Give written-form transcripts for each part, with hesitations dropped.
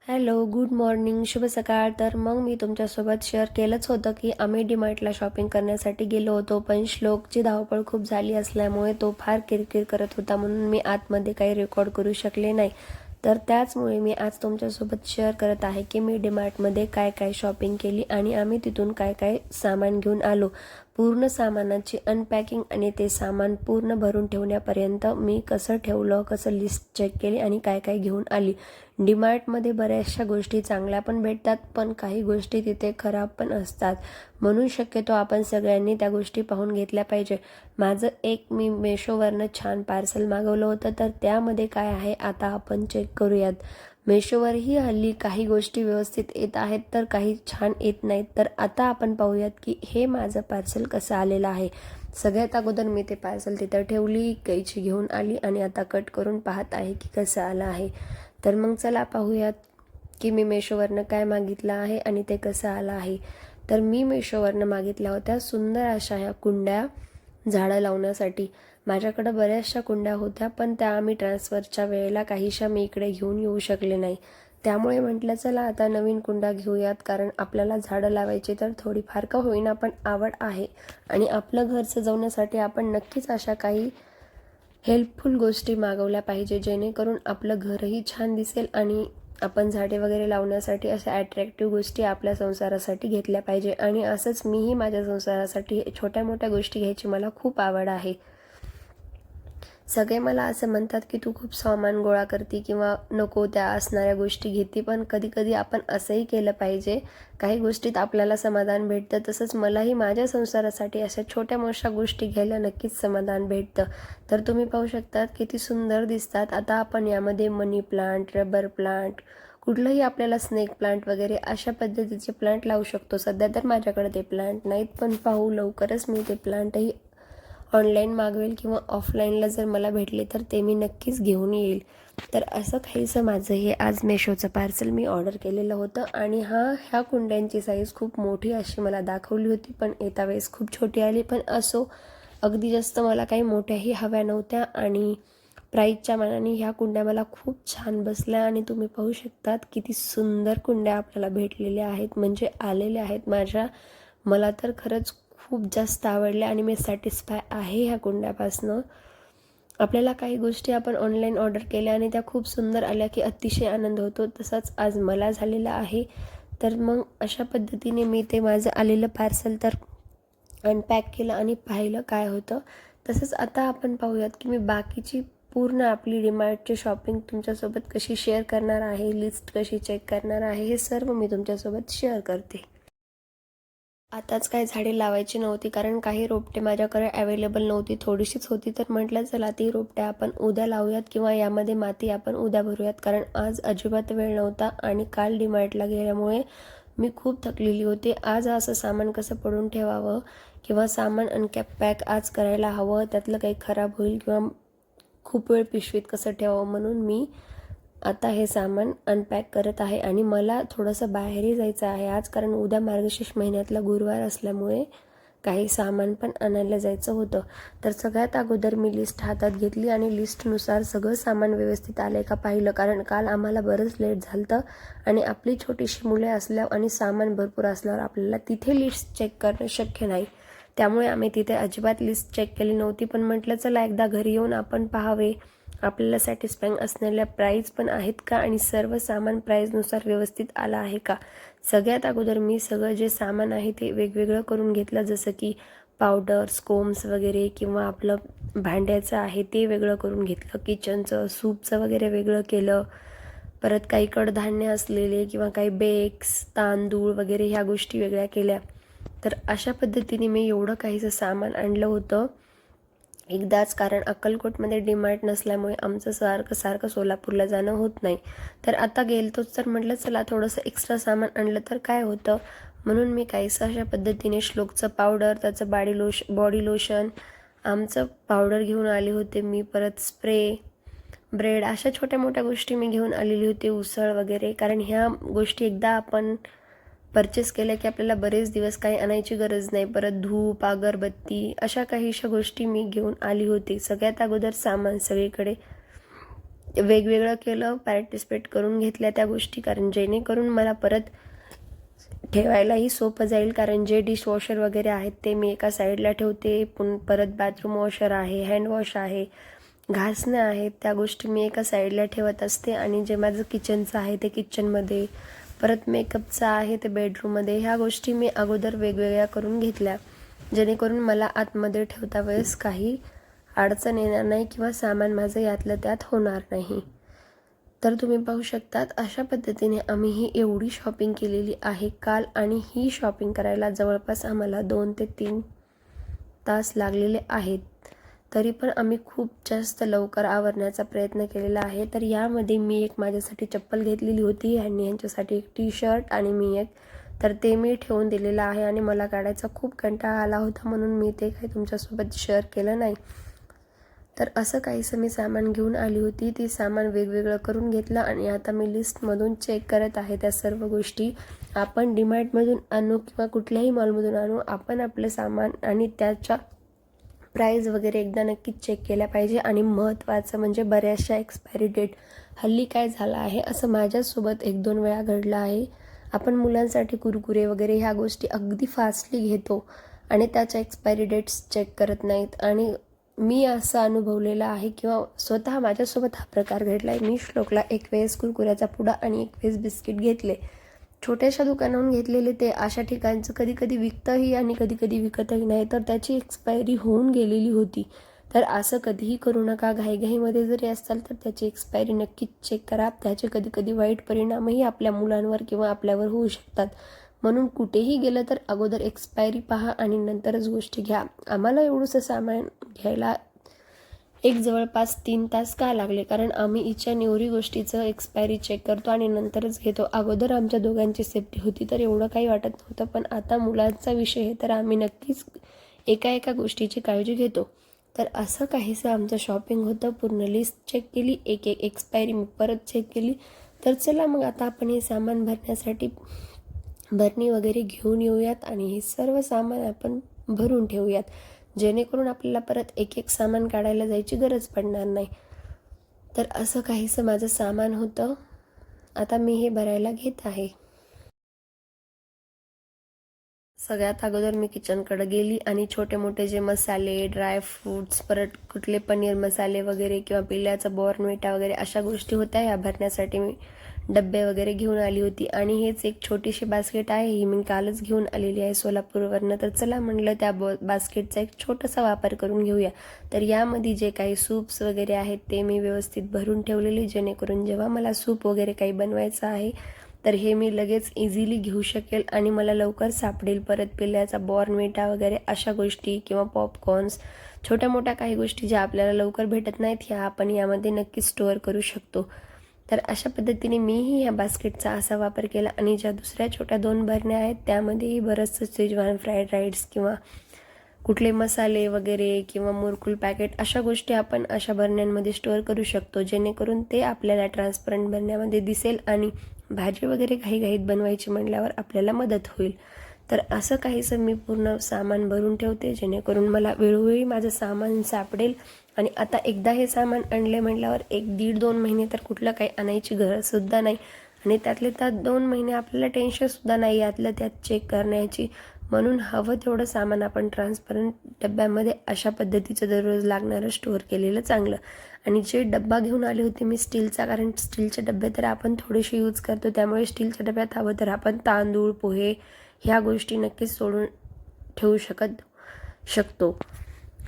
Hello, good morning, शुभ सकाळ. तर मग मी तुमच्यासोबत शेअर केलंच होतं की आम्ही डीमार्टला शॉपिंग करण्यासाठी गेलो होतो, पण श्लोकची धावपळ खूप झाली असल्यामुळे तो फार किरकिर करत होता, म्हणून मी आतमध्ये काही रेकॉर्ड करू शकले नाही. तर त्याचमुळे मी आज तुमच्यासोबत शेअर करत आहे की मी डीमार्टमध्ये काय काय शॉपिंग केली आणि आम्ही तिथून काय काय सामान घेऊन आलो. पूर्ण सामानाची अनपॅकिंग आणि ते सामान पूर्ण भरून ठेवण्यापर्यंत मी कसं ठेवलं, कसं लिस्ट चेक केली आणि काय काय घेऊन आली. डीमार्टमध्ये बऱ्याचशा गोष्टी चांगल्या पण भेटतात, पण काही गोष्टी तिथे खराब पण असतात, म्हणून शक्यतो आपण सगळ्यांनी त्या गोष्टी पाहून घेतल्या पाहिजे. माझं एक मी मेशोवरनं छान पार्सल मागवलं होतं, तर त्यामध्ये काय आहे आता आपण चेक करूयात. मेशोवरही हल्ली काही गोष्टी व्यवस्थित येत आहेत तर काही छान येत नाहीत. तर आता आपण पाहूयात की हे माझं पार्सल कसं आलेलं आहे. सगळ्यात अगोदर मी ते पार्सल तिथं ठेवली, कैची घेऊन आली आणि आता कट करून पाहत आहे की कसं आलं आहे. तर मग चला पाहूयात की मी मेशोवरनं काय मागितलं आहे आणि ते कसं आलं आहे. तर मी मेशोवरनं मागितल्या होत्या सुंदर अशा ह्या कुंड्या झाडं लावण्यासाठी. माझ्याकडं बऱ्याचशा कुंड्या होत्या, पण त्या आम्ही ट्रान्सफरच्या वेळेला काहीशा मी इकडे घेऊन येऊ शकले नाही. त्यामुळे म्हटलं चला आता नवीन कुंड्या घेऊयात, कारण आपल्याला झाडं लावायची तर थोडीफार का होईना पण आवड आहे आणि आपलं घर सजवण्यासाठी आपण नक्कीच अशा काही हेल्पफुल गोष्टी मागवल्या पाहिजे, जेणेकरून आपलं घरही छान दिसेल आणि आपण झाडे वगैरे लावण्यासाठी अशा ॲट्रॅक्टिव्ह गोष्टी आपल्या संसारासाठी घेतल्या पाहिजे. आणि असंच मीही माझ्या संसारासाठी छोट्या मोठ्या गोष्टी घ्यायची मला खूप आवड आहे. सगळे मला असं म्हणतात की तू खूप सामान गोळा करते किंवा नको त्या असणाऱ्या गोष्टी घेते, पण कधी कधी आपण असंही केलं पाहिजे. काही गोष्टीत आपल्याला समाधान भेटतं, तसंच मलाही माझ्या संसारासाठी अशा छोट्या मोठ्या गोष्टी घ्यायला नक्कीच समाधान भेटतं. तर तुम्ही पाहू शकतात किती सुंदर दिसतात. आता आपण यामध्ये मनी प्लांट, रबर प्लांट, कुठलंही आपल्याला स्नेक प्लांट वगैरे अशा पद्धतीचे प्लांट लावू शकतो. सध्या तर माझ्याकडे ते प्लांट नाहीत, पण पाहू लवकरच मी ते प्लांटही ऑनलाईन मागवेल किंवा ऑफलाईनला जर मला भेटले तर ते मी नक्कीच घेऊन येईल. तर असं काहीसं माझं हे आज मेशोचं पार्सल मी ऑर्डर केलेलं होतं. आणि ह्या कुंड्यांची साईज खूप मोठी अशी मला दाखवली होती, पण येता वेळेस खूप छोटी आली. पण असो, अगदी जास्त मला काही मोठ्याही हव्या नव्हत्या आणि प्राईजच्या मानाने ह्या कुंड्या मला खूप छान बसल्या. आणि तुम्ही पाहू शकतात किती सुंदर कुंड्या आपल्याला भेटलेल्या आहेत, म्हणजे आलेल्या आहेत माझ्या. मला तर खरंच खूप जास्त आवडल्या आणि मी सॅटिस्फाय आहे ह्या कुंड्यापासनं. आपल्याला काही गोष्टी आपण ऑनलाईन ऑर्डर केल्या आणि त्या खूप सुंदर आल्या की अतिशय आनंद होतो, तसाच आज मला झालेला आहे. तर मग अशा पद्धतीने मी ते माझं आलेलं पार्सल तर अनपॅक केलं आणि पाहिलं काय होतं. तसंच आता आपण पाहूयात की मी बाकीची पूर्ण आपली डीमार्टची शॉपिंग तुमच्यासोबत कशी शेअर करणार आहे, लिस्ट कशी चेक करणार आहे, हे सर्व मी तुमच्यासोबत शेअर करते. आताच काय झाडे लावायची नव्हती, कारण काही रोपटे माझ्याकडे अवेलेबल नव्हती, थोडीशीच होती. तर म्हटलं चला ती रोपटे आपण उद्या लावूयात किंवा यामध्ये माती आपण उद्या भरूयात, कारण आज अजिबात वेळ नव्हता आणि काल डीमार्टला गेल्यामुळे मी खूप थकलेली होती. आज असं सामान कसं पडून ठेवावं किंवा सामान अनकॅप पॅक आज करायला हवं, त्यातलं काही खराब होईल किंवा खूप वेळ पिशवीत कसं ठेवावं, म्हणून मी आता हे सामान अनपॅक करत आहे. आणि मला थोडंसं बाहेरही जायचं आहे आज, कारण उद्या मार्गशीर्ष महिन्यातला गुरुवार असल्यामुळे काही सामान पण आणायला जायचं होतं. तर सगळ्यात अगोदर मी लिस्ट हातात घेतली आणि लिस्टनुसार सगळं सामान व्यवस्थित आलं का पाहिलं, कारण काल आम्हाला बरंच लेट झालं आणि आपली छोटीशी मुले असल्यावर आणि सामान भरपूर असल्यावर आपल्याला तिथे लिस्ट चेक करणं शक्य नाही. त्यामुळे आम्ही तिथे अजिबात लिस्ट चेक केली नव्हती. पण म्हटलं चला एकदा घरी येऊन आपण पाहावे, आपल्याला सॅटिस्फाईंग असणाऱ्या प्राईज पण आहेत का आणि सर्व सामान प्राईजनुसार व्यवस्थित आलं आहे का. सगळ्यात अगोदर मी सगळं जे सामान आहे ते वेगवेगळं करून घेतलं, जसं की पावडर्स, कोम्स वगैरे किंवा आपलं भांड्याचं आहे ते वेगळं करून घेतलं, किचनचं सूपचं वगैरे वेगळं केलं. परत काही कडधान्य असलेले किंवा काही बेक्स, तांदूळ वगैरे ह्या गोष्टी वेगळ्या केल्या. तर अशा पद्धतीने मी एवढं काहीसं सामान आणलं होतं एकदाच, कारण अक्कलकोटमध्ये डीमार्ट नसल्यामुळे आमचं सारखं सारखं सोलापूरला जाणं होत नाही. तर आता गेलतोच तर म्हटलं चला थोडंसं एक्स्ट्रा सामान आणलं तर काय होतं, म्हणून मी काहीसं अशा पद्धतीने श्लोकचं पावडर, त्याचं बॉडी लोशन, आमचं पावडर घेऊन आले होते मी. परत स्प्रे, ब्रेड, अशा छोट्या मोठ्या गोष्टी मी घेऊन आलेली होती, उसळ वगैरे. कारण ह्या गोष्टी एकदा आपण परचेस केल्या की आपल्याला बरेच दिवस काही आणायची गरज नाही. परत धूप, अगरबत्ती, अशा काहीशा गोष्टी मी घेऊन आली होती. सगळ्यात अगोदर सामान सगळीकडे वेगवेगळं केलं, पार्टिसिपेट करून घेतल्या त्या गोष्टी, कारण जेणेकरून मला परत ठेवायलाही सोपं जाईल. कारण जे डिशवॉशर वगैरे आहेत ते मी एका साईडला ठेवते, परत बाथरूम वॉशर आहे, हँडवॉश आहे, घासणं आहेत, त्या गोष्टी मी एका साईडला ठेवत असते. आणि जे माझं किचनचं आहे ते किचनमध्ये, परत मेकअपचं आहे ते बेडरूममध्ये. ह्या गोष्टी मी अगोदर वेगवेगळ्या करून घेतल्या, जेणेकरून मला आतमध्ये ठेवता वेळेस काही अडचण येणार नाही किंवा सामान माझं यातलं त्यात होणार नाही. तर तुम्ही पाहू शकतात अशा पद्धतीने आम्ही ही एवढी शॉपिंग केलेली आहे काल. आणि ही शॉपिंग करायला जवळपास आम्हाला 2 ते 3 तास लागलेले आहेत. तरी पण आम्ही खूप जास्त लवकर आवरण्याचा प्रयत्न केलेला आहे. तर यामध्ये मी एक माझ्यासाठी चप्पल घेतलेली होती आणि यांच्यासाठी एक टी शर्ट आणि मी एक, तर ते मी ठेवून दिलेलं आहे. आणि मला काढायचा खूप कंटाळा आला होता म्हणून मी ते काही तुमच्यासोबत शेअर केलं नाही. तर असं काहीसं मी सामान घेऊन आली होती. ते सामान वेगवेगळं करून घेतलं आणि आता मी लिस्टमधून चेक करत आहे त्या सर्व गोष्टी. आपण डीमार्टमधून आणू किंवा कुठल्याही मॉलमधून आणू, आपण आपलं सामान आणि त्याच्या प्राईज वगैरे एकदा नक्कीच चेक केल्या पाहिजे. आणि महत्त्वाचं म्हणजे बऱ्याचशा एक्सपायरी डेट, हल्ली काय झालं आहे, असं माझ्यासोबत 1-2 वेळा घडलं आहे. आपण मुलांसाठी कुरकुरे वगैरे ह्या गोष्टी अगदी फास्टली घेतो आणि त्याच्या एक्सपायरी डेट्स चेक करत नाहीत. आणि मी असं अनुभवलेलं आहे किंवा स्वतः माझ्यासोबत हा प्रकार घडला आहे. मी श्लोकला एक वेळेस कुरकुऱ्याचा पुडा आणि एक वेळेस बिस्किट घेतले, छोट्याशा दुकानाहून घेतलेले. ते अशा ठिकाणचं कधी कधी विकतंही आणि कधी कधी विकतही नाही, तर त्याची एक्सपायरी होऊन गेलेली होती. तर असं कधीही करू नका. घाईघाईमध्ये जरी असाल तर त्याची एक्सपायरी नक्कीच चेक करा. त्याचे कधी कधी वाईट परिणामही आपल्या मुलांवर किंवा आपल्यावर होऊ शकतात. म्हणून कुठेही गेलं तर अगोदर एक्सपायरी पहा आणि नंतरच गोष्टी घ्या. आम्हाला एवढंसं सामान घ्यायला जवळपास 3 तास का लागले, कारण आम्ही इच्छा एवढी गोष्टीचं एक्सपायरी चेक करतो आणि नंतरच घेतो. अगोदर आमच्या दोघांची सेफ्टी होती तर एवढं काही वाटत नव्हतं, पण आता मुलांचा विषय आहे तर आम्ही नक्कीच एका एका गोष्टीची काळजी घेतो. तर असं काहीसं आमचं शॉपिंग होतं. पूर्ण लिस्ट चेक केली, एक एक एक्सपायरी मी परत चेक केली. तर चला मग आता आपण हे सामान भरण्यासाठी भरणी वगैरे घेऊन येऊयात आणि हे सर्व सामान आपण भरून ठेवूयात, जेणेकरून आपल्याला परत एक एक सामान काढायला जायची गरज पडणार नाही. तर असं काहीसं माझं सामान होतं. आता मी हे भरायला घेत आहे. सगळ्यात अगोदर मी किचनकडे गेली आणि छोटे मोठे जे मसाले, ड्राय फ्रूट्स, परत कुठले पनीर मसाले वगैरे किंवा पिल्ल्याचं बॉर्नविटा वगैरे अशा गोष्टी होत्या, ह्या भरण्यासाठी मी डब्बे वगैरे घेऊन आली होती. आणि हेच एक छोटीशी बास्केट आहे, ही मी कालच घेऊन आलेली आहे सोलापूरवरनं. तर चला म्हटलं त्या बास्केटचा एक छोटासा वापर करून घेऊया. तर यामध्ये जे काही सूप्स वगैरे आहेत ते मी व्यवस्थित भरून ठेवलेले, जेणेकरून जेव्हा मला सूप वगैरे काही बनवायचं आहे तर हे मी लगेच इझिली घेऊ शकेल आणि मला लवकर सापडेल. परत पिल्ल्याचा बॉर्नविटा वगैरे अशा गोष्टी किंवा पॉपकॉर्न्स, छोट्या मोठ्या काही गोष्टी ज्या आपल्याला लवकर भेटत नाहीत, ह्या आपण यामध्ये नक्कीच स्टोअर करू शकतो. तर अशा पद्धतीने मीही ह्या बास्केटचा असा वापर केला. आणि ज्या दुसऱ्या छोट्या 2 भरण्या आहेत त्यामध्येही बरंचसं शेजवान फ्राईड राईस किंवा कुठले मसाले वगैरे किंवा मुरकुल पॅकेट अशा गोष्टी आपण अशा भरण्यांमध्ये स्टोअर करू शकतो, जेणेकरून ते आपल्याला ट्रान्सपरंट भरण्यामध्ये दिसेल आणि भाजी वगैरे घाईघाईत बनवायची म्हटल्यावर आपल्याला मदत होईल. तर असं काहीसं मी पूर्ण सामान भरून ठेवते, जेणेकरून मला वेळोवेळी माझं सामान सापडेल. आणि आता एकदा हे सामान आणले म्हटल्यावर 1-1.5-2 महिने तर कुठलं काही आणायची गरजसुद्धा नाही. आणि त्यातले त्यात 2 महिने आपल्याला टेन्शनसुद्धा नाही यातलं त्यात चेक करण्याची. म्हणून हवं तेवढं सामान आपण ट्रान्सपरंट डब्यामध्ये अशा पद्धतीचं दररोज लागणारं स्टोअर केलेलं चांगलं. आणि जे डब्बा घेऊन आले होते मी स्टीलचा, कारण स्टीलचे डबे तर आपण थोडेसे यूज करतो, त्यामुळे स्टीलच्या डब्यात हवं तर आपण तांदूळ, पोहे ह्या गोष्टी नक्कीच सोडून ठेवू शकतो.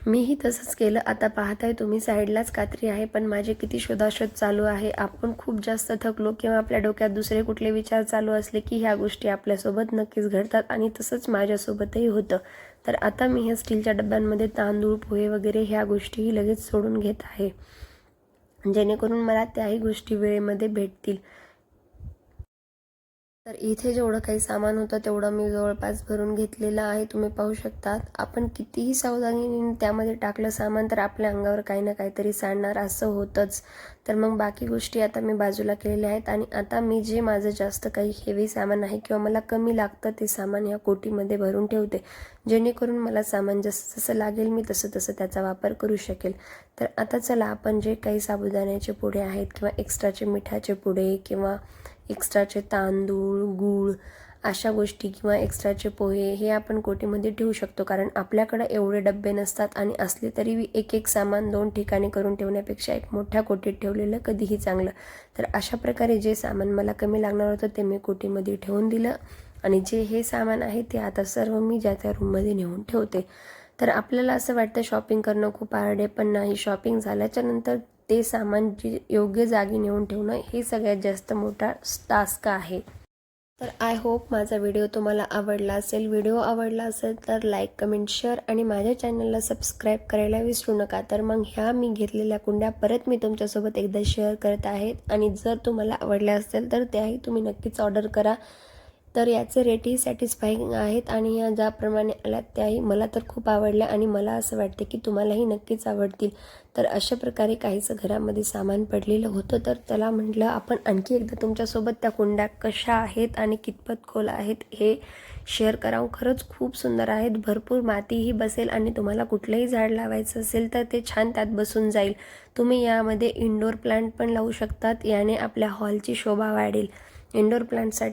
मीही तसंच केलं. आता पाहताय तुम्ही साईडलाच कात्री आहे, पण माझे किती शोधाशोध चालू आहे. आपण खूप जास्त थकलो किंवा आपल्या डोक्यात दुसरे कुठले विचार चालू असले की ह्या गोष्टी आपल्यासोबत नक्कीच घडतात आणि तसंच माझ्यासोबतही होतं. तर आता मी ह्या स्टीलच्या डब्यांमध्ये तांदूळ, पोहे वगैरे ह्या गोष्टीही लगेच सोडून घेत आहे, जेणेकरून मला त्याही गोष्टी वेळेमध्ये भेटतील. तर इथे जेवढं काही सामान होतं तेवढं मी जवळपास भरून घेतलेलं आहे. तुम्ही पाहू शकतात. आपण कितीही सावधानीने त्यामध्ये टाकलं सामान तर आपल्या अंगावर काही ना काहीतरी सांडणार असं होतंच. तर मग बाकी गोष्टी आता मी बाजूला केलेल्या आहेत आणि आता मी जे माझं जास्त काही हेवी सामान आहे किंवा मला कमी लागतं ते सामान या कोटीमध्ये भरून ठेवते. जेणेकरून मला सामान जसं जसं लागेल मी तसं तसं त्याचा वापर करू शकेल. तर आता चला आपण जे काही साबुदाण्याचे पुडे आहेत किंवा एक्स्ट्राचे मिठाचे पुडे किंवा एक्स्ट्राचे तांदूळ, गूळ अशा गोष्टी किंवा एक्स्ट्राचे पोहे हे आपण कोटीमध्ये ठेवू शकतो. कारण आपल्याकडे एवढे डब्बे नसतात आणि असले तरी एक सामान 2 ठिकाणी करून ठेवण्यापेक्षा एक मोठ्या कोटीत ठेवलेलं कधीही चांगलं. तर अशा प्रकारे जे सामान मला कमी लागणार होतं ते मी कोटीमध्ये ठेवून दिलं आणि जे हे सामान आहे ते आता सर्व मी ज्या त्या रूममध्ये नेऊन ठेवते. तर आपल्याला असं वाटतं शॉपिंग करणं खूप हार्ड आहे, पण नाही. शॉपिंग झाल्याच्या नंतर ते सामान जे योग्य जागी नेऊन ठेवणं हे सगळ्यात जास्त मोठा टास्क आहे. तर आय होप माझा व्हिडिओ तुम्हाला आवडला असेल. व्हिडिओ आवडला असेल तर लाईक, कमेंट, शेअर आणि माझ्या चॅनलला सबस्क्राईब करायला विसरू नका. तर मग ह्या मी घेतलेल्या कुंड्या परत मी तुमच्यासोबत एकदा शेअर करत आहे आणि जर तुम्हाला आवडल्या असेल तर त्याही तुम्ही नक्कीच ऑर्डर करा. तर याचे रेटही सॅटिस्फाईंग आहेत आणि या ज्याप्रमाणे आल्यात त्याही मला तर खूप आवडल्या आणि मला असं वाटते की तुम्हालाही नक्कीच आवडतील. तर अशा प्रकारे काहीसं घरामध्ये सामान पडलेलं होतं तर त्याला म्हटलं आपण आणखी एकदा तुमच्यासोबत त्या कुंड्या कशा आहेत आणि कितपत खोल आहेत हे शेअर करावं. खरंच खूप सुंदर आहेत. भरपूर मातीही बसेल आणि तुम्हाला कुठलंही झाड लावायचं असेल तर ते छान त्यात बसून जाईल. तुम्ही यामध्ये इंडोर प्लांट पण लावू शकतात. याने आपल्या हॉलची शोभा वाढेल. इंडोर प्लांटसाठी